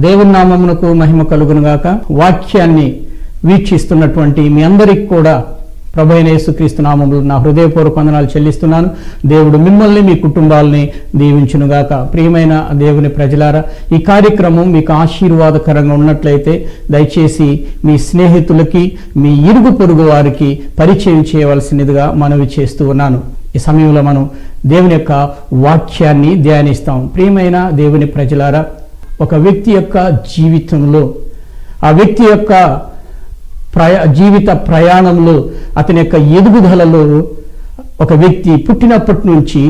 దేవుని నామమునకు మహిమ కలుగును గాక. వాక్యాన్ని వీక్షిస్తున్నటువంటి మీ అందరికి కూడా ప్రభువైన యేసుక్రీస్తు నామములో నా హృదయపూర్వక వందనాలు చెల్లిస్తున్నాను. దేవుడు మిమ్మల్ని మీ కుటుంబాలని దీవించునుగాక. ప్రియమైన దేవుని ప్రజలారా, ఈ కార్యక్రమం మీకు ఆశీర్వాదకరంగా ఉన్నట్లయితే దయచేసి మీ స్నేహితులకి, మీ ఇరుగు పొరుగు వారికి పరిచయం చేయవలసినదిగా మనవి చేస్తూ ఉన్నాను. ఈ సమయంలో మనం దేవుని యొక్క వాక్యాన్ని ధ్యానిస్తాం. ప్రియమైన దేవుని ప్రజలారా, ఒక వ్యక్తి యొక్క జీవితంలో, ఆ వ్యక్తి యొక్క జీవిత ప్రయాణంలో, అతని యొక్క ఎదుగుదలలో ఒక వ్యక్తి పుట్టినప్పటి నుంచి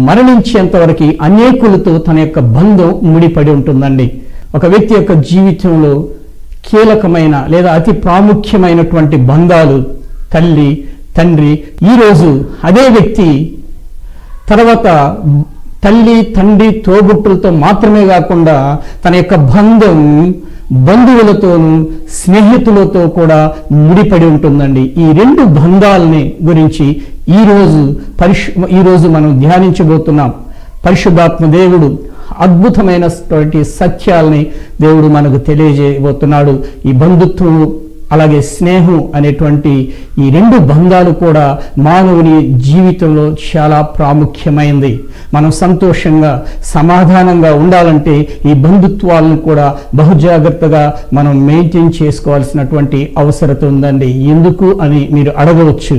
మరణించేంత వరకు అనేకులతో తన యొక్క బంధం ముడిపడి ఉంటుందండి. ఒక వ్యక్తి యొక్క జీవితంలో కీలకమైన లేదా అతి ప్రాముఖ్యమైనటువంటి బంధాలు తల్లి, తండ్రి. ఈరోజు అదే వ్యక్తి తర్వాత తల్లి, తండ్రి, తోబుట్టులతో మాత్రమే కాకుండా తన యొక్క బంధం బంధువులతోనూ స్నేహితులతో కూడా ముడిపడి ఉంటుందండి. ఈ రెండు బంధాలని గురించి ఈరోజు మనం ధ్యానించబోతున్నాం. పరిశుద్ధాత్మ దేవుడు అద్భుతమైనటువంటి సత్యాలని దేవుడు మనకు తెలియజేయబోతున్నాడు. ఈ బంధుత్వం అలాగే స్నేహం అనేటువంటి ఈ రెండు బంధాలు కూడా మానవుని జీవితంలో చాలా ప్రాముఖ్యమైనది. మనం సంతోషంగా, సమాధానంగా ఉండాలంటే ఈ బంధుత్వాలను కూడా బహుజాగ్రత్తగా మనం మెయింటైన్ చేసుకోవాల్సినటువంటి అవసరం ఉందండి. ఎందుకు అని మీరు అడగవచ్చు.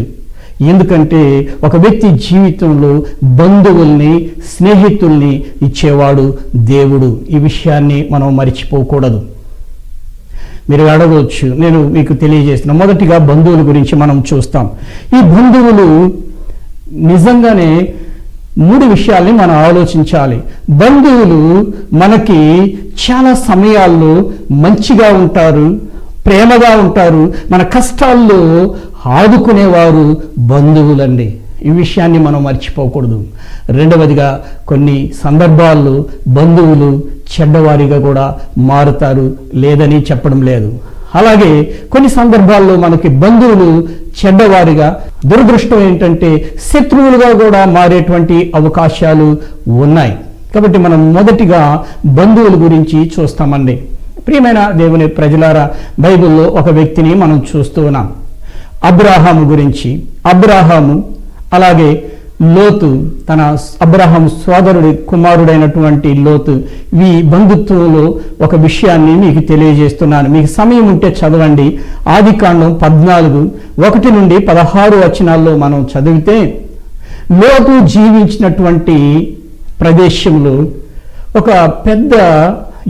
ఎందుకంటే ఒక వ్యక్తి జీవితంలో బంధువుల్ని, స్నేహితుల్ని ఇచ్చేవాడు దేవుడు. ఈ విషయాన్ని మనం మర్చిపోకూడదు. మీరు అడగవచ్చు, నేను మీకు తెలియజేస్తున్నా. మొదటిగా బంధువుల గురించి మనం చూస్తాం. ఈ బంధువులు నిజంగానే 3 విషయాల్ని మనం ఆలోచించాలి. బంధువులు మనకి చాలా సమయాల్లో మంచిగా ఉంటారు, ప్రేమగా ఉంటారు. మన కష్టాల్లో ఆదుకునేవారు బంధువులండి. ఈ విషయాన్ని మనం మర్చిపోకూడదు. రెండవదిగా, కొన్ని సందర్భాల్లో బంధువులు చెడ్డవారిగా కూడా మారుతారు, లేదని చెప్పడం లేదు. అలాగే కొన్ని సందర్భాల్లో మనకి బంధువులు చెడ్డవారిగా, దురదృష్టం ఏంటంటే శత్రువులుగా కూడా మారేటువంటి అవకాశాలు ఉన్నాయి. కాబట్టి మనం మొదటిగా బంధువుల గురించి చూస్తామండి. ప్రియమైన దేవుని ప్రజలారా, బైబిల్లో ఒక వ్యక్తిని మనం చూస్తూ ఉన్నాం. అబ్రాహాము గురించి. అబ్రాహాము అలాగే లోతు, తన అబ్రహాము సోదరుడి కుమారుడైనటువంటి లోతు. ఈ బంధుత్వంలో ఒక విషయాన్ని మీకు తెలియజేస్తున్నాను. మీకు సమయం ఉంటే చదవండి. ఆదికాండం 14:1 నుండి 16 వచనాల్లో మనం చదివితే, లోతు జీవించినటువంటి ప్రదేశంలో ఒక పెద్ద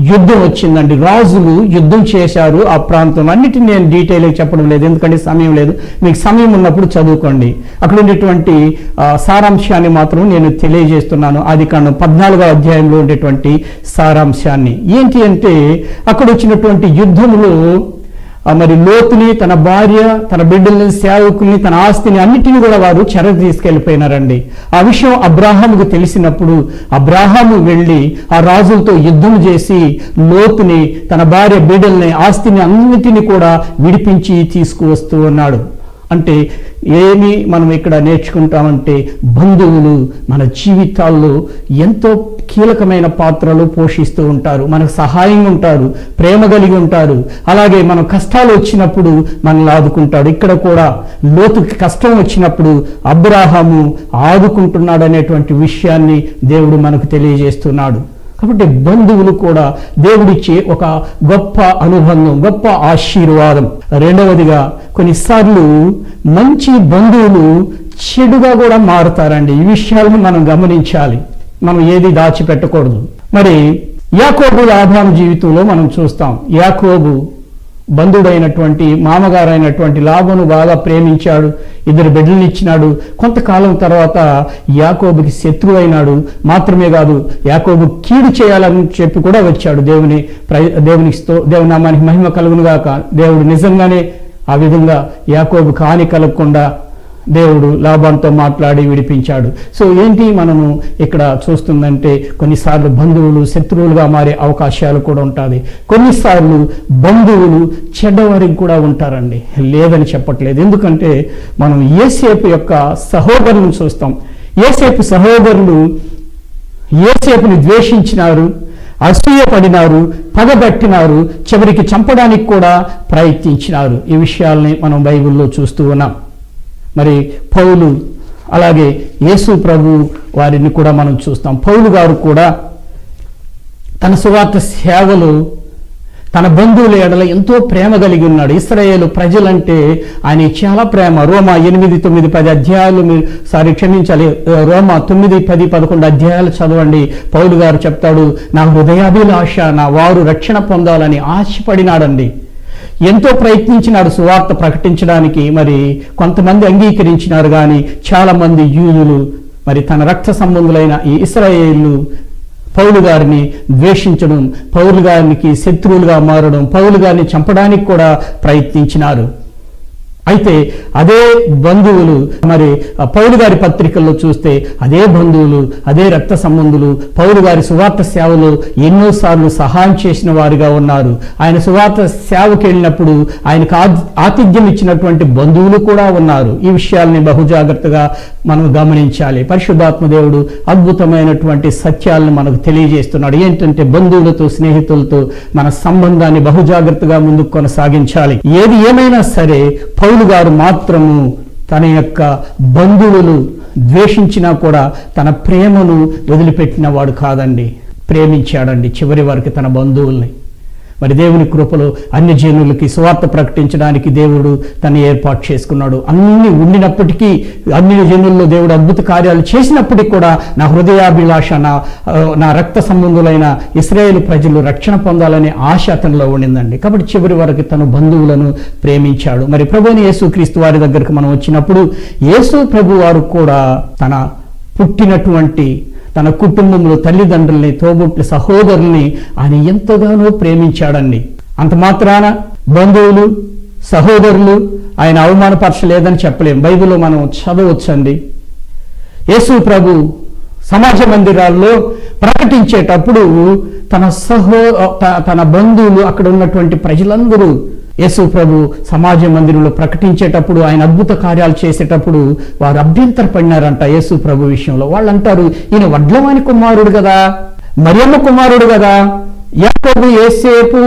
యుద్ధం వచ్చిందండి. రాజులు యుద్ధం చేశారు ఆ ప్రాంతం. అన్నిటిని నేను డీటెయిల్గా చెప్పడం లేదు, ఎందుకంటే సమయం లేదు. మీకు సమయం ఉన్నప్పుడు చదువుకోండి. అక్కడ ఉండేటువంటి సారాంశాన్ని మాత్రం నేను తెలియజేస్తున్నాను. ఆదికాండం 14వ అధ్యాయంలో ఉండేటువంటి సారాంశాన్ని. ఏంటి అంటే, అక్కడ వచ్చినటువంటి యుద్ధంలో మరి లోతుని, తన భార్య, తన బిడ్డల్ని, సేవకుల్ని, తన ఆస్తిని అన్నిటిని కూడా వారు చెర తీసుకెళ్ళిపోయినారండి. ఆ విషయం అబ్రాహాముకు తెలిసినప్పుడు అబ్రాహాము వెళ్ళి ఆ రాజులతో యుద్ధం చేసి లోతుని, తన భార్య, బిడ్డల్ని, ఆస్తిని అన్నిటిని కూడా విడిపించి తీసుకువస్తూ ఉన్నాడు. అంటే ఏమి మనం ఇక్కడ నేర్చుకుంటామంటే, బంధువులు మన జీవితాల్లో ఎంతో కీలకమైన పాత్రలు పోషిస్తూ ఉంటారు. మనకు సహాయంగా ఉంటారు, ప్రేమ కలిగి ఉంటారు. అలాగే మనం కష్టాలు వచ్చినప్పుడు మనల్ని ఆదుకుంటాడు. ఇక్కడ కూడా లోతుకి కష్టం వచ్చినప్పుడు అబ్రాహాము ఆదుకుంటున్నాడు అనేటువంటి విషయాన్ని దేవుడు మనకు తెలియజేస్తున్నాడు. కాబట్టి బంధువులు కూడా దేవుడిచ్చే ఒక గొప్ప అనుబంధం, గొప్ప ఆశీర్వాదం. రెండవదిగా, కొన్నిసార్లు మంచి బంధువులు చెడుగా కూడా మారుతారండి. ఈ విషయాలను మనం గమనించాలి. మనం ఏది దాచిపెట్టకూడదు. మరి యాకోబు, లాబాను జీవితంలో మనం చూస్తాం. యాకోబు బంధుడైనటువంటి మామగారైనటువంటి లాబాను బాగా ప్రేమించాడు, 2 బిడ్డలను ఇచ్చినాడు. కొంతకాలం తర్వాత యాకోబుకి శత్రువు అయినాడు. మాత్రమే కాదు, యాకోబు కీడు చేయాలని చెప్పి కూడా వచ్చాడు. దేవుని నామానికి మహిమ కలుగును గాక. దేవుడు నిజంగానే ఆ విధంగా యాకోబుకి హాని కలగకుండా దేవుడు లాబానుతో మాట్లాడి విడిపించాడు. సో ఏంటి మనము ఇక్కడ చూస్తుందంటే, కొన్నిసార్లు బంధువులు శత్రువులుగా మారే అవకాశాలు కూడా ఉంటుంది. కొన్నిసార్లు బంధువులు చెడ్డవారికి కూడా ఉంటారండి, లేదని చెప్పట్లేదు. ఎందుకంటే మనం యోసేపు యొక్క సహోదరులను చూస్తాం. యోసేపు సహోదరులు యోసేపుని ద్వేషించినారు. అసూయపడినారు, పగబట్టినారు, చివరికి చంపడానికి కూడా ప్రయత్నించినారు. ఈ విషయాల్ని మనం బైబిల్లో చూస్తూ ఉన్నాం. మరి పౌలు అలాగే యేసు ప్రభు వారిని కూడా మనం చూస్తాం. పౌలు గారు కూడా తన సువార్త సేవలు తన బంధువుల ఎడల ఎంతో ప్రేమ కలిగి ఉన్నాడు. ఇశ్రాయేలు ప్రజలంటే ఆయన చాలా ప్రేమ. రోమా 8, 9, 10 అధ్యాయాలు రోమా 9, 10, 11 అధ్యాయాలు చదవండి. పౌలు గారు చెప్తాడు, నా హృదయాభిలాష నా వారు రక్షణ పొందాలని ఆశపడినాడండి. ఎంతో ప్రయత్నించినాడు సువార్త ప్రకటించడానికి. మరి కొంతమంది అంగీకరించినారు, కానీ చాలా మంది యూదులు, మరి తన రక్త సంబంధులైన ఈ ఇశ్రాయేలు పౌలు గారిని ద్వేషించడం, పౌలు గారికి శత్రువులుగా మారడం, పౌలు గారిని చంపడానికి కూడా ప్రయత్నించినారు. అయితే అదే బంధువులు మరి పౌలు గారి పత్రికల్లో చూస్తే అదే బంధువులు, అదే రక్త సంబంధులు పౌలు గారి సువార్త సేవలో ఎన్నోసార్లు సహాయం చేసిన వారుగా ఉన్నారు. ఆయన సువార్త సేవకి వెళ్ళినప్పుడు ఆయనకు ఆతిథ్యం ఇచ్చినటువంటి బంధువులు కూడా ఉన్నారు. ఈ విషయాల్ని బహుజాగ్రత్తగా మనం గమనించాలి. పరిశుద్ధాత్మ దేవుడు అద్భుతమైనటువంటి సత్యాలను మనకు తెలియజేస్తున్నాడు. ఏంటంటే బంధువులతో, స్నేహితులతో మన సంబంధాన్ని బహుజాగ్రత్తగా ముందుకు కొనసాగించాలి. ఏది ఏమైనా సరే పౌలు గారు మాత్రము తన యొక్క బంధువులు ద్వేషించినా కూడా తన ప్రేమను వదిలిపెట్టిన వాడు కాదండి. ప్రేమించాడండి చివరి వరకు తన బంధువుల్ని. మరి దేవుని కృపలో అన్ని జనులకి సువార్త ప్రకటించడానికి దేవుడు తను ఏర్పాటు చేసుకున్నాడు. అన్ని ఉండినప్పటికీ, అన్ని జనుల్లో దేవుడు అద్భుత కార్యాలు చేసినప్పటికీ కూడా నా హృదయాభిలాష నా రక్త సంబంధులైన ఇశ్రాయేలు ప్రజలు రక్షణ పొందాలనే ఆశ అతనిలో ఉండిందండి. కాబట్టి చివరి వరకు తన బంధువులను ప్రేమించాడు. మరి ప్రభువుని యేసుక్రీస్తు వారి దగ్గరకు మనం వచ్చినప్పుడు యేసు ప్రభు వారు కూడా తన పుట్టినటువంటి తన కుటుంబంలో తల్లిదండ్రుల్ని, తోబుట్ల సహోదరుల్ని ఆయన ఎంతగానో ప్రేమించాడండి. అంత మాత్రాన బంధువులు, సహోదరులు ఆయన అవమానపరచలేదని చెప్పలేం. బైబిల్లో మనం చదవచ్చండి. యేసు ప్రభు సమాజ మందిరాల్లో ప్రకటించేటప్పుడు తన బంధువులు, అక్కడ ఉన్నటువంటి ప్రజలందరూ యేసు ప్రభు సమాజ మందిరంలో ప్రకటించేటప్పుడు, ఆయన అద్భుత కార్యాలు చేసేటప్పుడు వారు అభ్యంతరపడినారంట యేసు ప్రభు విషయంలో. వాళ్ళు అంటారు, ఈయన వడ్లవాని కుమారుడు కదా, మరియమ్మ కుమారుడు కదా, యాకోబు, యోసేపు,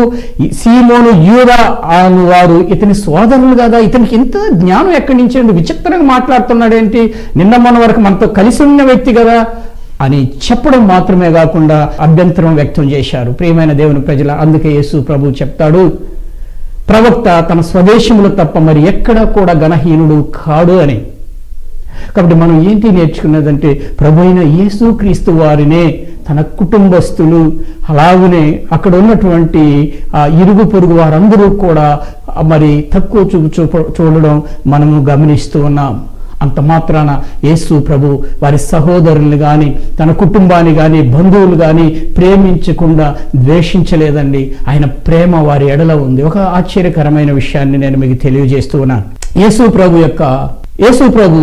సీమోను, యూదా అను వారు ఇతని సోదరులు కదా, ఇతనికి ఇంత జ్ఞానం ఎక్కడి నుంచి అండి, విచిత్రంగా మాట్లాడుతున్నాడేంటి, నిన్న మొన్న వరకు మనతో కలిసి ఉన్న వ్యక్తి కదా అని చెప్పడం మాత్రమే కాకుండా అభ్యంతరం వ్యక్తం చేశారు. ప్రియమైన దేవుని ప్రజల, అందుకే యేసు ప్రభు చెప్తాడు, ప్రవక్త తన స్వదేశములు తప్ప మరి ఎక్కడా కూడా ఘనహీనుడు కాడు అని. కాబట్టి మనం ఏంటి నేర్చుకున్నదంటే, ప్రభు అయిన యేసుక్రీస్తు వారినే తన కుటుంబస్తులు, అలాగనే అక్కడ ఉన్నటువంటి ఇరుగు పొరుగు వారందరూ కూడా మరి తక్కువ చూడడం మనము గమనిస్తూ ఉన్నాం. అంత మాత్రాన యేసు ప్రభు వారి సహోదరుల్ని కానీ, తన కుటుంబాన్ని కానీ, బంధువులు కానీ ప్రేమించకుండా ద్వేషించలేదండి. ఆయన ప్రేమ వారి ఎడల ఉంది. ఒక ఆశ్చర్యకరమైన విషయాన్ని నేను మీకు తెలియజేస్తూ ఉన్నాను. యేసు ప్రభు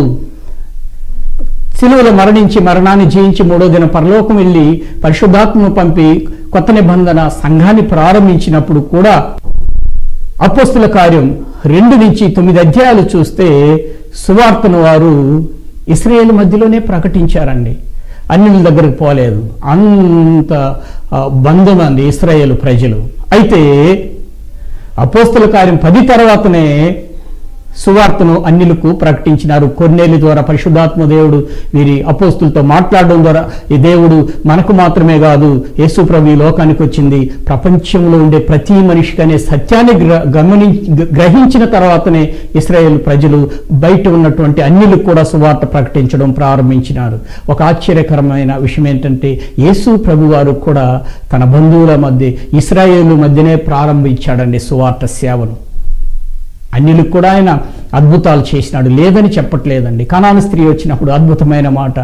శిలువలో మరణించి, మరణాన్ని జయించి 3వ దినం పరలోకం వెళ్ళి పరిశుద్ధాత్మను పంపి కొత్త నిబంధన సంఘాన్ని ప్రారంభించినప్పుడు కూడా అపోస్తుల కార్యం 2 నుంచి 9 అధ్యాయాలు చూస్తే సువార్తను వారు ఇశ్రాయేలు మధ్యలోనే ప్రకటించారండి. అన్యుల దగ్గరకు పోలేదు. అంత బంధం అంది ఇశ్రాయేలు ప్రజలు. అయితే అపోస్తుల కార్యం 10 తర్వాతనే సువార్తను అన్యులకు ప్రకటించినారు. కొర్నేలి ద్వారా పరిశుద్ధాత్మ దేవుడు వీరి అపోస్తులతో మాట్లాడడం ద్వారా ఈ దేవుడు మనకు మాత్రమే కాదు, యేసు ప్రభు ఈ లోకానికి వచ్చింది ప్రపంచంలో ఉండే ప్రతి మనిషికి అనే సత్యాన్ని గ్రహించిన తర్వాతనే ఇశ్రాయేలు ప్రజలు బయట ఉన్నటువంటి అన్యులకు కూడా సువార్త ప్రకటించడం ప్రారంభించినారు. ఒక ఆశ్చర్యకరమైన విషయం ఏంటంటే, యేసు ప్రభు వారు కూడా తన బంధువుల మధ్య ఇశ్రాయేలు మధ్యనే ప్రారంభించాడండి సువార్త సేవను. అన్యులకు కూడా ఆయన అద్భుతాలు చేసినాడు, లేదని చెప్పట్లేదండి. కనాను స్త్రీ వచ్చినప్పుడు అద్భుతమైన మాట,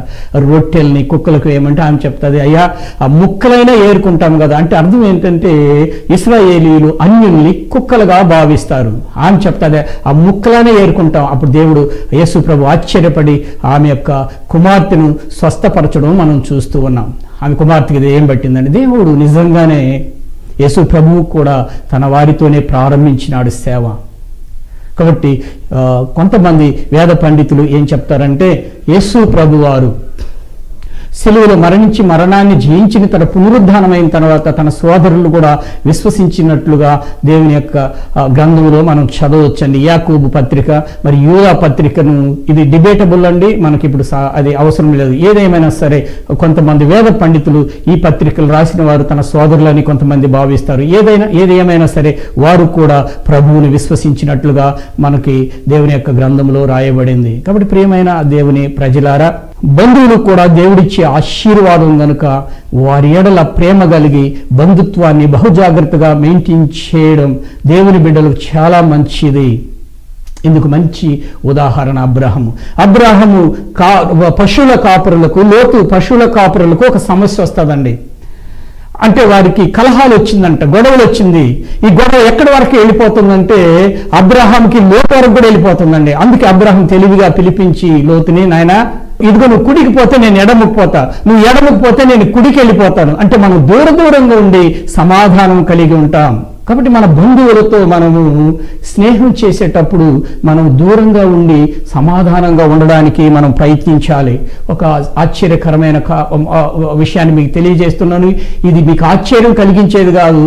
రొట్టెల్ని కుక్కలకు ఏమంటే ఆమె చెప్తుంది, అయ్యా ఆ ముక్కలైనా ఏరుకుంటాం కదా. అంటే అర్థం ఏంటంటే, ఇశ్రాయేలీయులు అన్యుల్ని కుక్కలుగా భావిస్తారు. ఆమె చెప్తుంది, ఆ ముక్కలైనా ఏరుకుంటాం. అప్పుడు దేవుడు యేసు ప్రభు ఆశ్చర్యపడి ఆమె యొక్క కుమార్తెను స్వస్థపరచడం మనం చూస్తూ ఉన్నాం. ఆమె కుమార్తెకి ఏం పట్టిందండి, దేవుడు నిజంగానే యేసు ప్రభువు కూడా తన వారితోనే ప్రారంభించినాడు సేవ. కాబట్టి కొంతమంది వేద పండితులు ఏం చెప్తారంటే, యేసు ప్రభువారు సిలువలో మరణించి మరణాన్ని జయించిన తన పునరుద్ధానమైన తర్వాత తన సోదరులు కూడా విశ్వసించినట్లుగా దేవుని యొక్క గ్రంథంలో మనం చదవచ్చండి. యాకోబు పత్రిక మరి యూదా పత్రికను, ఇది డిబేటబుల్ అండి, మనకి ఇప్పుడు అది అవసరం లేదు. ఏదేమైనా సరే కొంతమంది వేద పండితులు ఈ పత్రికలు రాసిన వారు తన సోదరులని కొంతమంది భావిస్తారు. ఏదేమైనా సరే వారు కూడా ప్రభువుని విశ్వసించినట్లుగా మనకి దేవుని యొక్క గ్రంథంలో రాయబడింది. కాబట్టి ప్రియమైన దేవుని ప్రజలారా, బంధువులు కూడా దేవుడిచ్చే ఆశీర్వాదం గనుక వారి ఎడల ప్రేమ కలిగి బంధుత్వాన్ని బహుజాగ్రత్తగా మెయింటైన్ చేయడం దేవుని బిడ్డలకు చాలా మంచిది. ఇందుకు మంచి ఉదాహరణ అబ్రాహము పశువుల కాపురులకు, లోతు పశువుల కాపురులకు ఒక సమస్య వస్తుందండి. అంటే వారికి కలహాలు వచ్చిందంట, గొడవలు వచ్చింది. ఈ గొడవ ఎక్కడి వరకు వెళ్ళిపోతుందంటే అబ్రాహాంకి లోతు వరకు కూడా వెళ్ళిపోతుందండి. అందుకే అబ్రాహాం తెలివిగా పిలిపించి లోతుని, నాయనా ఇదిగో నువ్వు కుడికి పోతే నేను ఎడముకు పోతా, నువ్వు ఎడముకు పోతే నేను కుడికి వెళ్ళిపోతాను. అంటే మనం దూరంగా ఉండి సమాధానం కలిగి ఉంటాం. కాబట్టి మన బంధువులతో మనము స్నేహం చేసేటప్పుడు మనం దూరంగా ఉండి సమాధానంగా ఉండడానికి మనం ప్రయత్నించాలి. ఒక ఆశ్చర్యకరమైన విషయాన్ని మీకు తెలియజేస్తున్నాను. ఇది మీకు ఆశ్చర్యం కలిగించేది కాదు,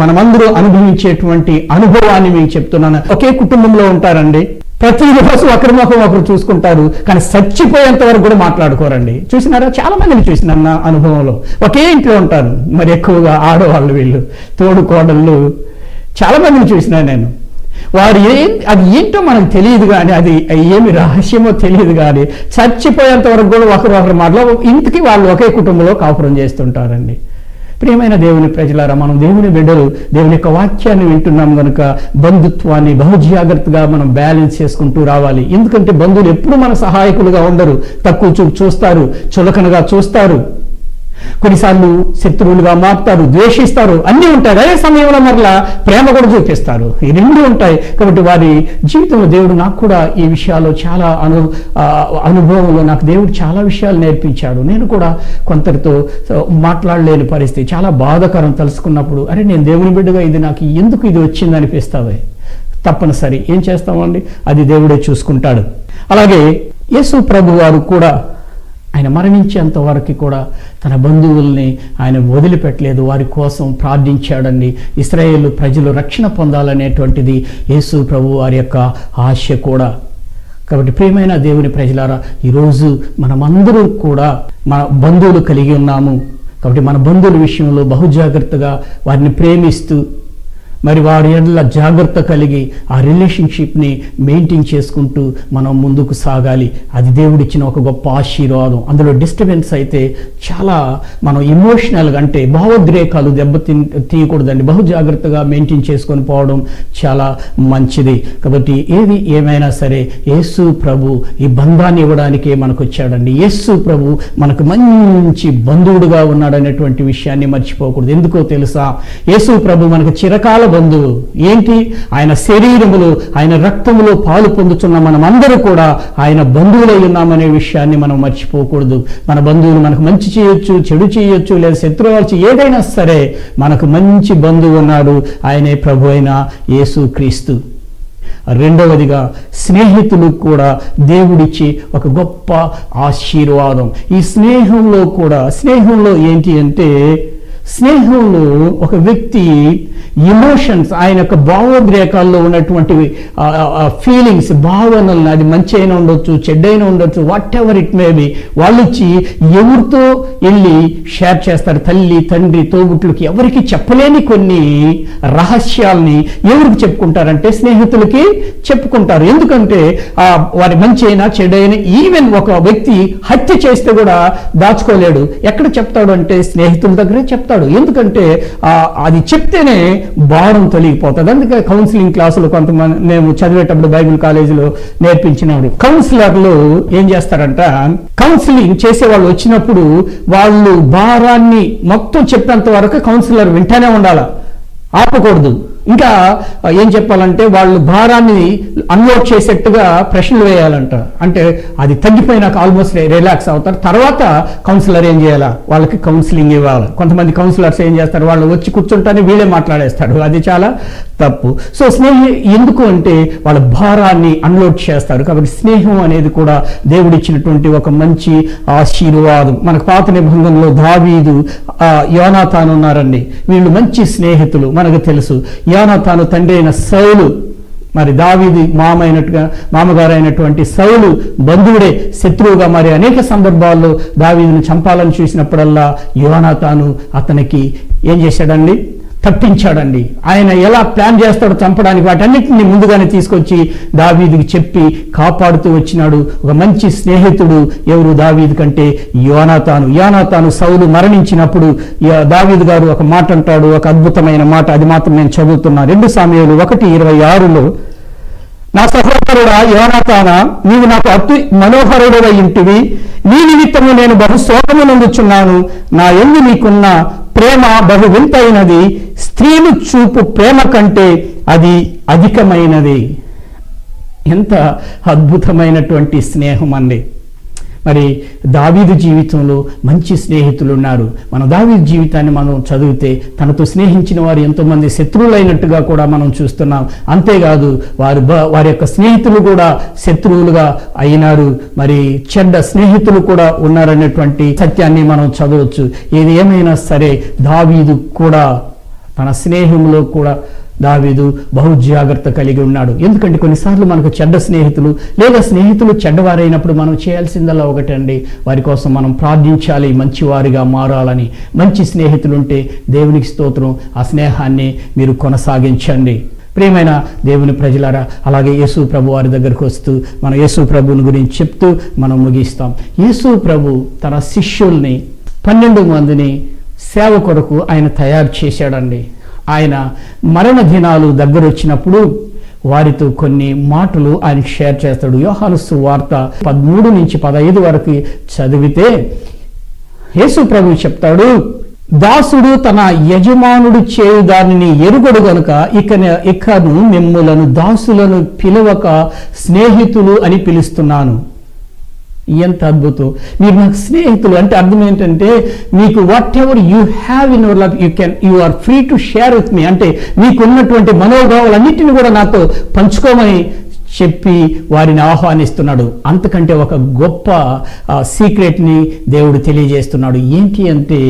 మనమందరూ అనుభవించేటువంటి అనుభవాన్ని మీకు చెప్తున్నాను. ఒకే కుటుంబంలో ఉంటారండి, ప్రతిరోజు ఒకరి ముఖం ఒకరు చూసుకుంటారు, కానీ చచ్చిపోయేంత వరకు కూడా మాట్లాడుకోరండి. చూసినారా? చాలా మందిని చూసిన నా అనుభవంలో. ఒకే ఇంట్లో ఉంటారు, మరి ఎక్కువగా ఆడవాళ్ళు, వీళ్ళు తోడు కోడళ్ళు, చాలా మందిని చూసినా నేను. వారు అది ఏంటో మనకు తెలియదు, కానీ అది ఏమి రహస్యమో తెలియదు, కానీ చచ్చిపోయేంత వరకు కూడా ఒకరు మాట్లాడు, ఇంటికి వాళ్ళు ఒకే కుటుంబంలో కాపురం చేస్తుంటారండి. ప్రియమైన దేవుని ప్రజలారా, మనం దేవుని బిడ్డలు, దేవుని యొక్క వాక్యాన్ని వింటున్నాం కనుక బంధుత్వాన్ని బహుజాగ్రత్తగా మనం బ్యాలెన్స్ చేసుకుంటూ రావాలి. ఎందుకంటే బంధువులు ఎప్పుడు మన సహాయకులుగా ఉండరు, తక్కువ చూపు చూస్తారు, చులకనగా చూస్తారు, కొన్నిసార్లు శత్రువులుగా మారుతారు, ద్వేషిస్తారు, అన్నీ ఉంటాయి. అదే సమయంలో మరలా ప్రేమ కూడా చూపిస్తారు. ఈ రెండు ఉంటాయి. కాబట్టి వారి జీవితంలో దేవుడు నాకు కూడా ఈ విషయాల్లో చాలా అనుభవంలో నాకు దేవుడు చాలా విషయాలు నేర్పించాడు. నేను కూడా కొందరితో మాట్లాడలేని పరిస్థితి, చాలా బాధాకరం తెలుసుకున్నప్పుడు, అరే నేను దేవుని బిడ్డగా ఇది నాకు ఎందుకు ఇది వచ్చింది అనిపిస్తుంది. తప్పనిసరి ఏం చేస్తామండి, అది దేవుడే చూసుకుంటాడు. అలాగే యేసు ప్రభు వారు కూడా ఆయన మరణించేంత వరకు కూడా తన బంధువుల్ని ఆయన వదిలిపెట్టలేదు, వారి కోసం ప్రార్థించాడండి. ఇశ్రాయేలు ప్రజలు రక్షణ పొందాలనేటువంటిది యేసు ప్రభు వారి యొక్క ఆశ కూడా. కాబట్టి ప్రియమైన దేవుని ప్రజలారా, ఈరోజు మనమందరూ కూడా మన బంధువులు కలిగి ఉన్నాము. కాబట్టి మన బంధువుల విషయంలో బహుజాగ్రత్తగా వారిని ప్రేమిస్తూ మరి వారి ఎడల జాగ్రత్త కలిగి ఆ రిలేషన్షిప్ని మెయింటైన్ చేసుకుంటూ మనం ముందుకు సాగాలి. అది దేవుడిచ్చిన ఒక గొప్ప ఆశీర్వాదం. అందులో డిస్టర్బెన్స్ అయితే చాలా మనం ఎమోషనల్గా, అంటే భావోద్రేకాలు తీయకూడదండి. బహుజాగ్రత్తగా మెయింటైన్ చేసుకొని పోవడం చాలా మంచిది. కాబట్టి ఏమైనా సరే యేసు ప్రభు ఈ బంధాన్ని ఇవ్వడానికే మనకు వచ్చాడండి. యేసు ప్రభు మనకు మంచి బంధువుడుగా ఉన్నాడనేటువంటి విషయాన్ని మర్చిపోకూడదు. ఎందుకో తెలుసా? యేసు ప్రభు మనకు చిరకాల బంధువు. ఏంటి? ఆయన శరీరములో, ఆయన రక్తములో పాలు పొందుతున్న మనమందరూ కూడా ఆయన బంధువులై ఉన్నామనే విషయాన్ని మనం మర్చిపోకూడదు. మన బంధువులు మనకు మంచి చేయొచ్చు, చెడు చేయొచ్చు, లేదా శత్రువు ఏదైనా సరే మనకు మంచి బంధువు ఉన్నాడు, ఆయనే ప్రభు అయిన యేసు క్రీస్తు. రెండవదిగా స్నేహితులు కూడా దేవుడిచ్చి ఒక గొప్ప ఆశీర్వాదం. ఈ స్నేహంలో ఏంటి అంటే, స్నేహంలో ఒక వ్యక్తి ఎమోషన్స్, ఆయన యొక్క భావోద్రేకాల్లో ఉన్నటువంటి ఫీలింగ్స్, భావనలను, అది మంచి అయినా ఉండొచ్చు, చెడ్డైనా ఉండొచ్చు, what ever it may be, వాళ్ళు వచ్చి ఎవరితో వెళ్ళి షేర్ చేస్తారు. తల్లి, తండ్రి, తోబుట్లకి ఎవరికి చెప్పలేని కొన్ని రహస్యాల్ని ఎవరికి చెప్పుకుంటారంటే స్నేహితులకి చెప్పుకుంటారు. ఎందుకంటే వారి మంచి అయినా చెడ్డైనా, ఈవెన్ ఒక వ్యక్తి హత్య చేస్తే కూడా దాచుకోలేడు. ఎక్కడ చెప్తాడు అంటే స్నేహితుల దగ్గరే చెప్తాడు. ఎందుకంటే అది చెప్తేనే భారం తొలగిపోతుంది. అందుకే కౌన్సిలింగ్ క్లాసులు కొంతమంది మేము చదివేటప్పుడు బైబిల్ కాలేజీలో నేర్పించినప్పుడు కౌన్సిలర్లు ఏం చేస్తారంట, కౌన్సిలింగ్ చేసే వాళ్ళు వచ్చినప్పుడు వాళ్ళు భారాన్ని మొత్తం చెప్పేంత వరకు కౌన్సిలర్ వింటానే ఉండాలి, ఆపకూడదు. ఇంకా ఏం చెప్పాలంటే వాళ్ళు భారాన్ని అన్లోడ్ చేసేట్టుగా ప్రశ్నలు వేయాలంట. అంటే అది తగ్గిపోయినాక ఆల్మోస్ట్ రిలాక్స్ అవుతారు. తర్వాత కౌన్సిలర్ ఏం చేయాలా, వాళ్ళకి కౌన్సిలింగ్ ఇవ్వాలి. కొంతమంది కౌన్సిలర్స్ ఏం చేస్తారు, వాళ్ళు వచ్చి కూర్చుంటానే వీళ్ళే మాట్లాడేస్తాడు. అది చాలా తప్పు. సో ఎందుకు అంటే వాళ్ళ భారాన్ని అన్లోడ్ చేస్తారు. కాబట్టి స్నేహం అనేది కూడా దేవుడిచ్చినటువంటి ఒక మంచి ఆశీర్వాదం. మనకు పాత నిబంధనలో దావీదు, యోనాతాను ఉన్నారండి. వీళ్ళు మంచి స్నేహితులు. మనకు తెలుసు యోనాతాను తండ్రి అయిన సౌలు, మరి దావీదు మామగారు అయినటువంటి సౌలు బంధువుడే శత్రువుగా మరి అనేక సందర్భాల్లో దావీదును చంపాలని చూసినప్పుడల్లా యోనాతాను అతనికి ఏం చేశాడండి? తప్పించాడండి. ఆయన ఎలా ప్లాన్ చేస్తాడో చంపడానికి వాటన్నిటిని ముందుగానే తీసుకొచ్చి దావీదుకి చెప్పి కాపాడుతూ వచ్చినాడు. ఒక మంచి స్నేహితుడు ఎవరు దావీదు కంటే? యోనాతాను సౌలు మరణించినప్పుడు దావీదు గారు ఒక మాట అంటాడు, ఒక అద్భుతమైన మాట. అది మాత్రం నేను చదువుతున్నా. 2 సమూయేలు 1:26లో, నా సహోదరుడా యోనాతానా, నీవు నాకు అతి మనోహరుడవై ఇంటివి. నీ నిమిత్తము నేను బహు శోకమునందుచున్నాను. నా యందు నీకున్న ప్రేమ బహు వింతైనది. స్త్రీలు చూపు ప్రేమ కంటే అది అధికమైనది. ఎంత అద్భుతమైనటువంటి స్నేహం అండి. మరి దావీదు జీవితంలో మంచి స్నేహితులు ఉన్నారు. మనం దావీదు జీవితాన్ని మనం చదివితే తనతో స్నేహించిన వారు ఎంతోమంది శత్రువులైనట్టుగా కూడా మనం చూస్తున్నాం. అంతేకాదు వారి యొక్క స్నేహితులు కూడా శత్రువులుగా అయినారు. మరి చెడ్డ స్నేహితులు కూడా ఉన్నారనేటువంటి సత్యాన్ని మనం చదవచ్చు. ఏది ఏమైనా సరే దావీదు కూడా తన స్నేహంలో కూడా దావీదు బహు జాగ్రత్త కలిగి ఉన్నాడు. ఎందుకంటే కొన్నిసార్లు మనకు చెడ్డ స్నేహితులు లేదా స్నేహితులు చెడ్డవారైనప్పుడు మనం చేయాల్సిందల్లా ఒకటండి, వారి కోసం మనం ప్రార్థించాలి, మంచివారిగా మారాలని. మంచి స్నేహితులు ఉంటే దేవునికి స్తోత్రం, ఆ స్నేహాన్ని మీరు కొనసాగించండి. ప్రియమైన దేవుని ప్రజలారా, అలాగే యేసు ప్రభు వారి దగ్గరకు వస్తూ మనం యేసు ప్రభుని గురించి చెప్తూ మనం ముగిస్తాం. యేసు ప్రభు తన శిష్యుల్ని 12 మందిని సేవ కొరకు ఆయన తయారు చేశాడండి. ఆయన మరణ దినాలు దగ్గర వచ్చినప్పుడు వారితో కొన్ని మాటలు ఆయన షేర్ చేస్తాడు. యోహాను సువార్త 13-15 వరకు చదివితే యేసు ప్రభు చెప్తాడు, దాసుడు తన యజమానుడు చేయు దానిని ఎరుగడు గనుక ఇకను మిమ్ములను దాసులను పిలవక స్నేహితులు అని పిలుస్తున్నాను. ఎంత అద్భుతం! మీరు నాకు స్నేహితులు అంటే అర్థం ఏంటంటే, మీకు whatever you have in your life you are free to share with me. అంటే మీకున్నటువంటి మనోభావాలన్నిటిని కూడా నాతో పంచుకోమని చెప్పి వారిని ఆహ్వానిస్తున్నాడు. అంతకంటే ఒక గొప్ప సీక్రెట్ని దేవుడు తెలియజేస్తున్నాడు. ఏంటి అంటే,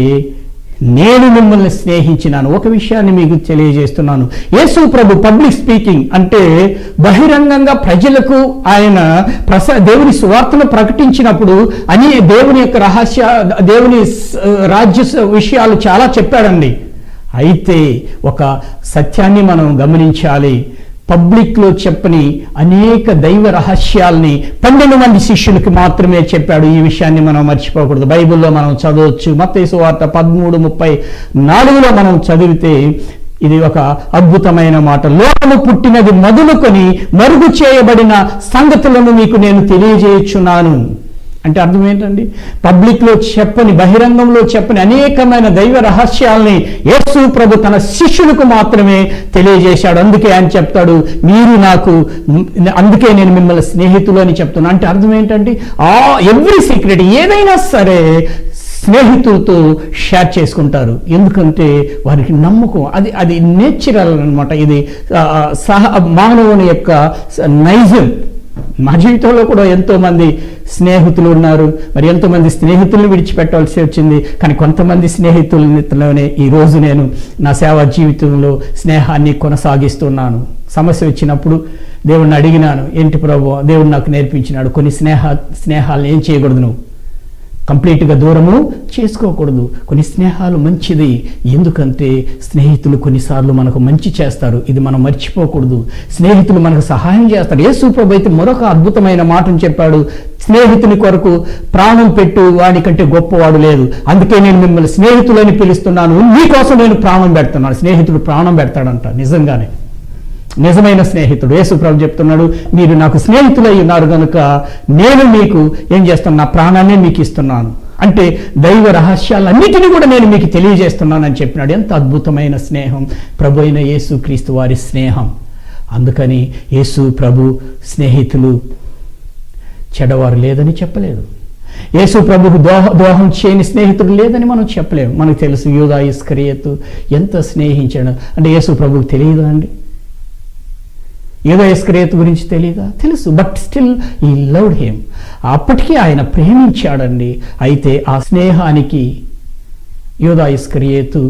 నేను మిమ్మల్ని స్నేహించినాను. ఒక విషయాన్ని మీకు తెలియజేస్తున్నాను. యేసు ప్రభు పబ్లిక్ స్పీకింగ్ అంటే బహిరంగంగా ప్రజలకు ఆయన దేవుని సువార్తను ప్రకటించినప్పుడు దేవుని యొక్క దేవుని రాజ్య విషయాలు చాలా చెప్పాడండి. అయితే ఒక సత్యాన్ని మనం గమనించాలి. పబ్లిక్లో చెప్పని అనేక దైవ రహస్యాల్ని 12 మంది శిష్యులకి మాత్రమే చెప్పాడు. ఈ విషయాన్ని మనం మర్చిపోకూడదు. బైబిల్లో మనం చదవచ్చు. మత్తయి సువార్త 13:34లో మనం చదివితే ఇది ఒక అద్భుతమైన మాట. లోకము పుట్టినది మొదలుకొని మరుగు చేయబడిన సంగతులను మీకు నేను తెలియజేయుచున్నాను. అంటే అర్థం ఏంటండి? పబ్లిక్లో చెప్పని, బహిరంగంలో చెప్పని అనేకమైన దైవ రహస్యాల్ని యేసు ప్రభు తన శిష్యులకు మాత్రమే తెలియజేశాడు. అందుకే ఆయన చెప్తాడు, అందుకే నేను మిమ్మల్ని స్నేహితులు అని చెప్తున్నాను. అంటే అర్థం ఏంటంటే, ఎవ్రీ సీక్రెట్ ఏదైనా సరే స్నేహితులతో షేర్ చేసుకుంటారు. ఎందుకంటే వారికి నమ్మకం, అది నేచురల్ అనమాట. ఇది మానవుని యొక్క నైజం. మా జీవితంలో కూడా ఎంతోమంది స్నేహితులు ఉన్నారు. మరి ఎంతోమంది స్నేహితులను విడిచిపెట్టాల్సి వచ్చింది. కానీ కొంతమంది స్నేహితులలోనే ఈరోజు నేను నా సేవా జీవితంలో స్నేహాన్ని కొనసాగిస్తున్నాను. సమస్య వచ్చినప్పుడు దేవుడిని అడిగినాను, ఏంటి ప్రభు? దేవుడు నాకు నేర్పించినాడు, కొన్ని స్నేహాలను ఏం చేయకూడదు, నువ్వు కంప్లీట్గా దూరము చేసుకోకూడదు. కొన్ని స్నేహాలు మంచిది. ఎందుకంటే స్నేహితులు కొన్నిసార్లు మనకు మంచి చేస్తారు. ఇది మనం మర్చిపోకూడదు. స్నేహితులు మనకు సహాయం చేస్తారు. యేసు ప్రభు అయితే మరొక అద్భుతమైన మాటను చెప్పాడు, స్నేహితుని కొరకు ప్రాణం పెట్టు వాడికంటే గొప్పవాడు లేదు. అందుకే నేను మిమ్మల్ని స్నేహితులని పిలుస్తున్నాను. మీకోసం నేను ప్రాణం పెడుతున్నాను. స్నేహితుడు ప్రాణం పెడతాడంట. నిజంగానే నిజమైన స్నేహితుడు. యేసు ప్రభు చెప్తున్నాడు, మీరు నాకు స్నేహితులై ఉన్నారు కనుక నేను మీకు ఏం చేస్తాను, నా ప్రాణాన్ని మీకు ఇస్తున్నాను. అంటే దైవ రహస్యాలన్నిటినీ కూడా నేను మీకు తెలియజేస్తున్నానని చెప్పినాడు. ఎంత అద్భుతమైన స్నేహం ప్రభు అయిన యేసు క్రీస్తు వారి స్నేహం. అందుకని యేసు ప్రభు స్నేహితులు చెడవారు లేదని చెప్పలేదు. యేసు ప్రభుకు దోహం చేయని స్నేహితుడు లేదని మనం చెప్పలేము. మనకు తెలుసు యూదా ఇస్కరియోతు ఎంత స్నేహించాడు అంటే యేసు ప్రభుకు తెలియదా అండి? యూదా ఇస్కరియోతు గురించి తెలియదా? తెలుసు. బట్ స్టిల్ ఈ లవ్డ్ హిమ్. అప్పటికీ ఆయన ప్రేమించాడండి. అయితే ఆ స్నేహానికి యూదా ఇస్కరియోతు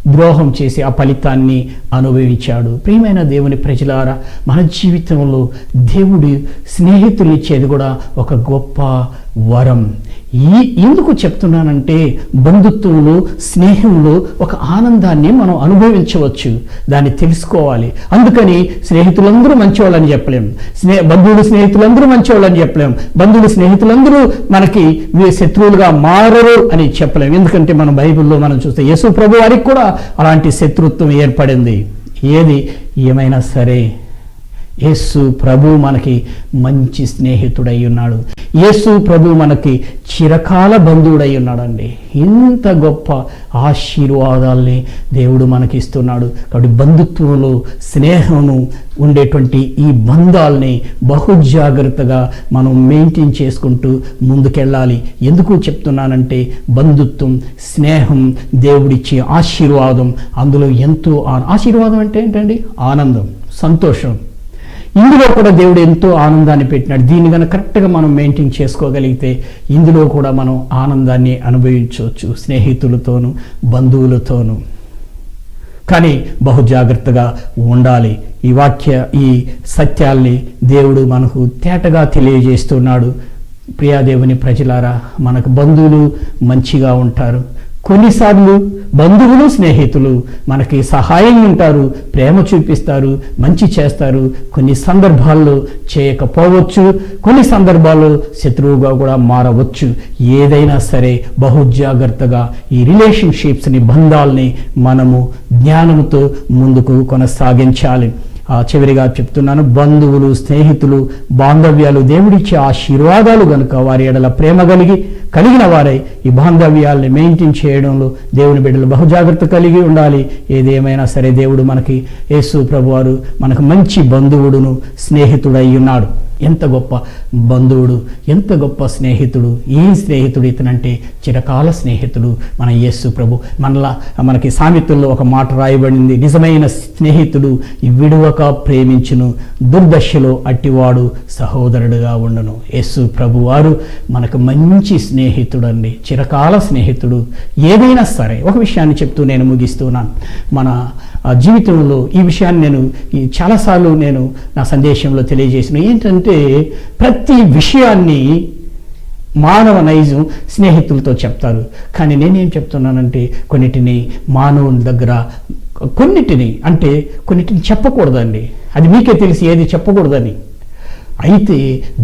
ద్రోహం చేసి ఆ ఫలితాన్ని అనుభవించాడు. ప్రియమైన దేవుని ప్రజలారా, మన జీవితంలో దేవుడు స్నేహితులు కూడా ఒక గొప్ప వరం. ఎందుకు చెప్తున్నానంటే, బంధుత్వంలో స్నేహంలో ఒక ఆనందాన్ని మనం అనుభవించవచ్చు, దాన్ని తెలుసుకోవాలి. అందుకని స్నేహితులందరూ మంచివాళ్ళని చెప్పలేం, బంధువులు స్నేహితులందరూ మంచివాళ్ళని చెప్పలేం, బంధువులు స్నేహితులందరూ మనకి శత్రువులుగా మారరు అని చెప్పలేం. ఎందుకంటే మన బైబిల్లో మనం చూస్తే యేసు ప్రభు వారికి కూడా అలాంటి శత్రుత్వం ఏర్పడింది. ఏది ఏమైనా సరే యేసు ప్రభు మనకి మంచి స్నేహితుడై ఉన్నాడు. యేసు ప్రభు మనకి చిరకాల బంధువుడై ఉన్నాడండి. ఇంత గొప్ప ఆశీర్వాదాల్ని దేవుడు మనకి ఇస్తున్నాడు. కాబట్టి బంధుత్వంలో స్నేహము ఉండేటువంటి ఈ బంధాలని బహు జాగ్రత్తగా మనం మెయింటైన్ చేసుకుంటూ ముందుకెళ్ళాలి. ఎందుకు చెప్తున్నానంటే, బంధుత్వం, స్నేహం దేవుడిచ్చే ఆశీర్వాదం. అందులో ఎంతో ఆశీర్వాదం అంటే ఏంటండి? ఆనందం, సంతోషం. ఇందులో కూడా దేవుడు ఎంతో ఆనందాన్ని పెట్టినాడు. దీన్ని కనుక కరెక్ట్గా మనం మెయింటైన్ చేసుకోగలిగితే ఇందులో కూడా మనం ఆనందాన్ని అనుభవించవచ్చు, స్నేహితులతోనూ బంధువులతోనూ. కానీ బహు జాగ్రత్తగా ఉండాలి. ఈ సత్యాల్ని దేవుడు మనకు తేటగా తెలియజేస్తున్నాడు. ప్రియాదేవుని ప్రజలారా, మనకు బంధువులు మంచిగా ఉంటారు. కొన్నిసార్లు బంధువులు స్నేహితులు మనకి సహాయం ఉంటారు, ప్రేమ చూపిస్తారు, మంచి చేస్తారు. కొన్ని సందర్భాల్లో చేయకపోవచ్చు, కొన్ని సందర్భాల్లో శత్రువుగా కూడా మారవచ్చు. ఏదైనా సరే బహు జాగ్రత్తగా ఈ రిలేషన్షిప్స్ని, బంధాలని మనము జ్ఞానంతో ముందుకు కొనసాగించాలి. చివరిగా చెప్తున్నాను, బంధువులు, స్నేహితులు, బాంధవ్యాలు దేవుడిచ్చే ఆశీర్వాదాలు గనుక వారి ఎడల ప్రేమ కలిగిన వారై ఈ బాంధవ్యాల్ని మెయింటైన్ చేయడంలో దేవుని బిడ్డలు బహుజాగ్రత్త కలిగి ఉండాలి. ఏదేమైనా సరే దేవుడు మనకి, యేసు ప్రభువారు మనకు మంచి బంధువుడును స్నేహితుడై ఉన్నాడు. ఎంత గొప్ప బంధువుడు, ఎంత గొప్ప స్నేహితుడు. ఏ స్నేహితుడు ఇతనంటే చిరకాల స్నేహితుడు మన యేసు ప్రభు. మనకి సామెతల్లో ఒక మాట రాయబడింది, నిజమైన స్నేహితుడు విడువక ప్రేమించును, దుర్దశలో అట్టివాడు సహోదరుడుగా ఉండను. యేసు ప్రభు వారు మనకు మంచి స్నేహితుడండి, చిరకాల స్నేహితుడు. ఏదైనా సరే, ఒక విషయాన్ని చెప్తూ నేను ముగిస్తున్నాను. మన జీవితంలో ఈ విషయాన్ని చాలాసార్లు నేను నా సందేశంలో తెలియజేసిన ఏంటంటే, ప్రతి విషయాన్ని మానవ నైజం స్నేహితులతో చెప్తారు. కానీ నేనేం చెప్తున్నానంటే, కొన్నిటిని మానవుని దగ్గర కొన్నిటిని చెప్పకూడదండి. అది మీకే తెలిసి ఏది చెప్పకూడదని. అయితే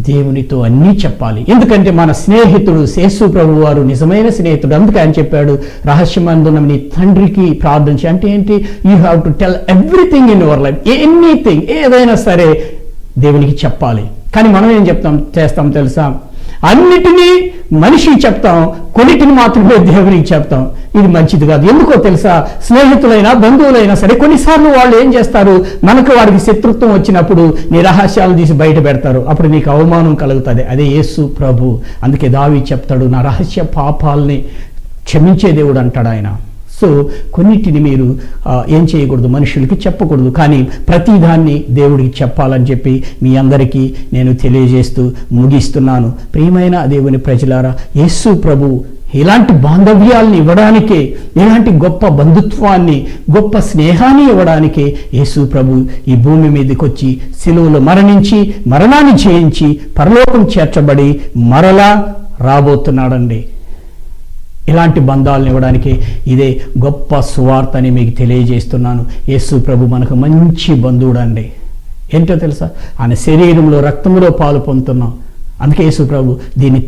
దేవునితో అన్నీ చెప్పాలి. ఎందుకంటే మన స్నేహితుడు యేసు ప్రభు వారు నిజమైన స్నేహితుడు. అందుకే ఆయన చెప్పాడు, రహస్యమందున్న నీ తండ్రికి ప్రార్థన చేయి. అంటే ఏంటి? You have to tell everything in your life. Anything, ఏదైనా సరే దేవునికి చెప్పాలి. కానీ మనం ఏం చేస్తాం తెలుసా? అన్నిటినీ మనిషికి చెప్తాం, కొన్నిటిని మాత్రమే దేవునికి చెప్తాం. ఇది మంచిది కాదు. ఎందుకో తెలుసా? స్నేహితులైనా బంధువులైనా సరే కొన్నిసార్లు వాళ్ళు ఏం చేస్తారు, వారికి శత్రుత్వం వచ్చినప్పుడు నీ రహస్యాలు తీసి బయట పెడతారు. అప్పుడు నీకు అవమానం కలుగుతుంది. అదే యేసు ప్రభు. అందుకే దావీదు చెప్తాడు, నా రహస్య పాపాలని క్షమించే దేవుడు అంటాడు ఆయన. సో కొన్నిటిని మీరు ఏం చేయకూడదు, మనుషులకి చెప్పకూడదు. కానీ ప్రతిదాన్ని దేవుడికి చెప్పాలని చెప్పి మీ అందరికీ నేను తెలియజేస్తూ ముగిస్తున్నాను. ప్రియమైన దేవుని ప్రజలారా, యేసు ప్రభు ఇలాంటి బాంధవ్యాలను ఇవ్వడానికే, ఇలాంటి గొప్ప బంధుత్వాన్ని, గొప్ప స్నేహాన్ని ఇవ్వడానికే యేసు ప్రభు ఈ భూమి మీదకి వచ్చి శిలువలో మరణించి, మరణాన్ని జయించి, పరలోకం చేర్చబడి మరలా రాబోతున్నాడండి. ఇలాంటి బంధాలను ఇవ్వడానికి ఇదే గొప్ప సువార్త అని మీకు తెలియజేస్తున్నాను. యేసు ప్రభు మనకు మంచి బంధువుడు అండి. ఏంటో తెలుసా? ఆయన శరీరంలో, రక్తంలో పాలు పొందుతున్నాం. అందుకే యేసు ప్రభు దీన్ని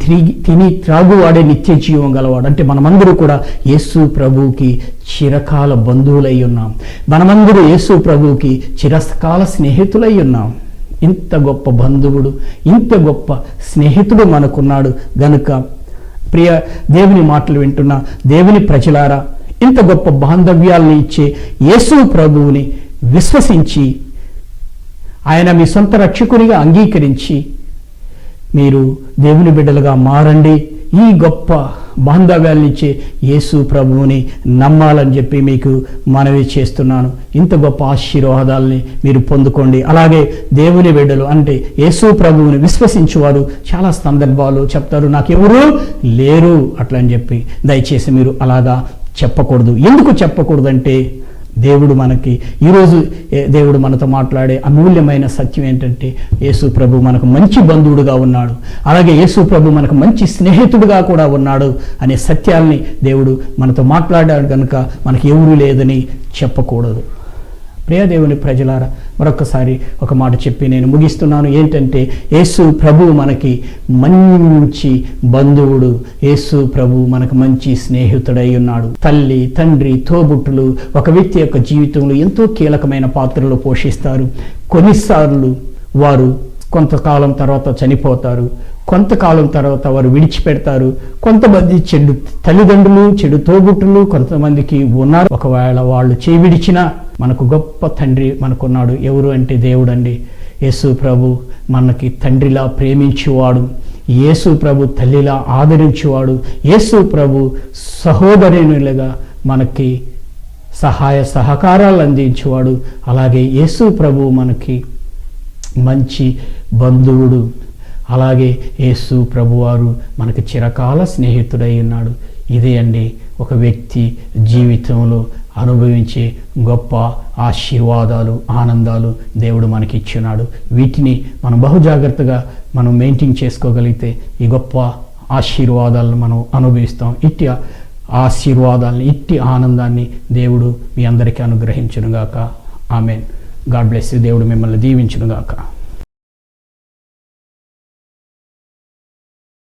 తిని త్రాగువాడే నిత్య జీవం గలవాడు. అంటే మనమందరూ కూడా యేసు ప్రభువుకి చిరకాల బంధువులై ఉన్నాం. మనమందరూ యేసు ప్రభువుకి చిరకాల స్నేహితులై ఉన్నాం. ఇంత గొప్ప బంధువుడు, ఇంత గొప్ప స్నేహితుడు మనకున్నాడు గనుక ప్రియ దేవుని మాటలు వింటున్న దేవుని ప్రజలారా, ఇంత గొప్ప బాంధవ్యాలను ఇచ్చే యేసు ప్రభువుని విశ్వసించి, ఆయన మీ సొంత రక్షకునిగా అంగీకరించి మీరు దేవుని బిడ్డలుగా మారండి. ఈ గొప్ప బాంధవ్యాలనిచ్చే యేసు ప్రభువుని నమ్మాలని చెప్పి మీకు మనవి చేస్తున్నాను. ఇంత గొప్ప ఆశీర్వాదాలని మీరు పొందుకోండి. అలాగే దేవుని బిడ్డలు అంటే యేసు ప్రభువుని విశ్వసించువారు చాలా సందర్భాలు చెప్తారు, నాకెవరూ లేరు అట్లా అని చెప్పి. దయచేసి మీరు అలాగా చెప్పకూడదు. ఎందుకు చెప్పకూడదంటే దేవుడు మనకి ఈరోజు దేవుడు మనతో మాట్లాడే అమూల్యమైన సత్యం ఏంటంటే యేసు ప్రభు మనకు మంచి బంధువుడుగా ఉన్నాడు, అలాగే యేసు ప్రభు మనకు మంచి స్నేహితుడుగా కూడా ఉన్నాడు అనే సత్యాల్ని దేవుడు మనతో మాట్లాడాడు కనుక మనకి ఎవరు లేదని చెప్పకూడదు. ప్రియదేవుని ప్రజలారా, మరొకసారి ఒక మాట చెప్పి నేను ముగిస్తున్నాను. ఏంటంటే యేసు ప్రభు మనకి మంచి బంధువుడు, యేసు ప్రభు మనకు మంచి స్నేహితుడై ఉన్నాడు. తల్లి, తండ్రి, తోబుట్టులు ఒక వ్యక్తి యొక్క జీవితంలో ఎంతో కీలకమైన పాత్రలు పోషిస్తారు. కొన్నిసార్లు వారు కొంతకాలం తర్వాత చనిపోతారు, కొంతకాలం తర్వాత వారు విడిచిపెడతారు. కొంతమంది చెడు తల్లిదండ్రులు, చెడు తోబుట్టులు కొంతమందికి ఉన్నారు. ఒకవేళ వాళ్ళు చేవిడిచినా మనకు గొప్ప తండ్రి మనకున్నాడు. ఎవరు అంటే దేవుడు అండి. యేసు ప్రభు మనకి తండ్రిలా ప్రేమించేవాడు, యేసు ప్రభు తల్లిలా ఆదరించేవాడు, యేసు ప్రభు సహోదరునిలుగా మనకి సహాయ సహకారాలు అందించేవాడు. అలాగే యేసు ప్రభు మనకి మంచి బంధువుడు. అలాగే యేసు ప్రభువారు మనకు చిరకాల స్నేహితుడై ఉన్నాడు. ఇదే అండి ఒక వ్యక్తి జీవితంలో అనుభవించే గొప్ప ఆశీర్వాదాలు, ఆనందాలు దేవుడు మనకి ఇచ్చినాడు. వీటిని మనం బహుజాగ్రత్తగా మనం మెయింటైన్ చేసుకోగలిగితే ఈ గొప్ప ఆశీర్వాదాలను మనం అనుభవిస్తాం. ఇట్టి ఆశీర్వాదాలని, ఇట్టి ఆనందాన్ని దేవుడు మీ అందరికీ అనుగ్రహించునుగాక. ఆమెన్. God bless you. దేవుడు మిమ్మల్ని దీవించునుగాక.